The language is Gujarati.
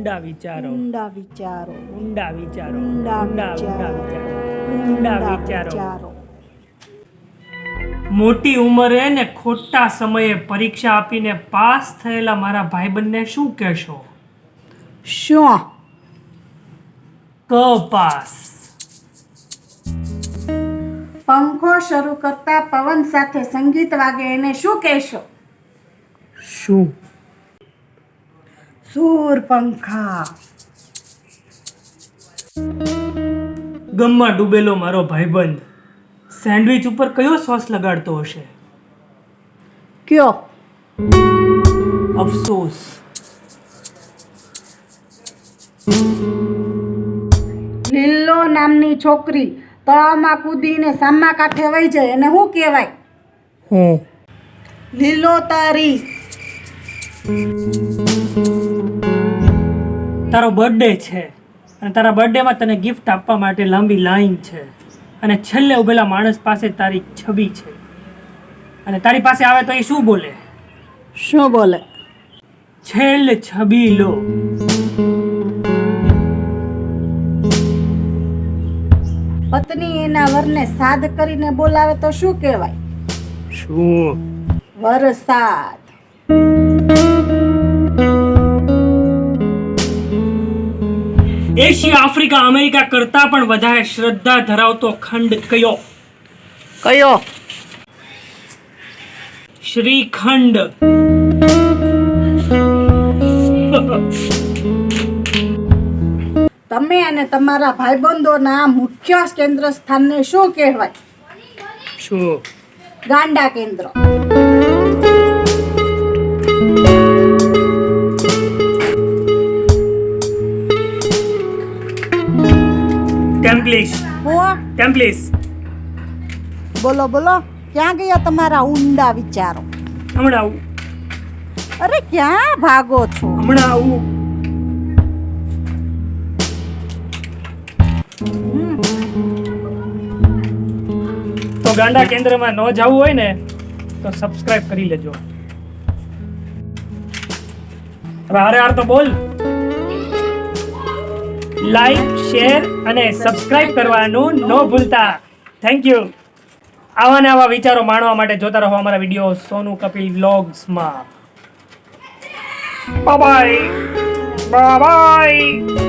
ઊંડા વિચારો ઊંડા વિચારો ઊંડા વિચારો ઊંડા ઊંડા વિચારો વિચારો ઊંડા વિચારો વિચારો મોટી ઉંમરે ને ખોટા સમયે પરીક્ષા આપીને પાસ થયેલા મારા ભાઈબંધને શું કહેશો? શું? કપાસ. પંખો શરૂ કરતા પવન સાથે સંગીત વાગે એને શું કહેશો? શું? સૂર પંખા. ગમમાં ડૂબેલો મારો ભાઈબંધ સેન્ડવિચ ઉપર કયો સોસ લગાડતો હશે? કયો? અફસોસ. લીલો નામની છોકરી તળાવમાં કૂદીને સામા કાંઠે વહી જાય એને શું કહેવાય? હું. લીલોતરી. તારો બર્થડે છે અને તારા બર્થડેમાં તને ગિફ્ટ આપવા માટે લાંબી લાઈન છે અને છેલ્લે ઉભેલા માણસ પાસે તારી છબી છે અને તારી પાસે આવે તો એ શું બોલે? શું બોલે? છેલ્લે છબી લો. પત્ની એના વરને સાદ કરીને બોલાવે તો શું કહેવાય? શું? વરસાદ. એશિયા, આફ્રિકા, અમેરિકા કરતા પણ વધારે શ્રદ્ધા ધરાવતો ખંડ કયો? કયો? શ્રીખંડ. તમે અને તમારા ભાઈબંધોના મુખ્ય કેન્દ્ર સ્થાનને શું કહેવાય? શું? ગાંડા કેન્દ્ર. ટેમ્પલીસ. હું? ટેમ્પલીસ. બોલો બોલો, ક્યાં ગયા તમારા ઊંડા વિચારો? હમણાં આવું. અરે ક્યાં ભાગો છો? હમણાં આવું. તો ગાંડા કેન્દ્રમાં ન જવું હોય ને તો સબસ્ક્રાઇબ કરી લેજો. હવે હારે હાર તો બોલ. લાઈક, શેર અને સબસ્ક્રાઇબ કરવાનું ન ભૂલતા. Thank you. આવા ને આવા વિચારો માણવા માટે જોતા રહો અમારા વિડીયો સોનુ કપિલ વ્લોગ્સમાં. Bye bye. Bye by.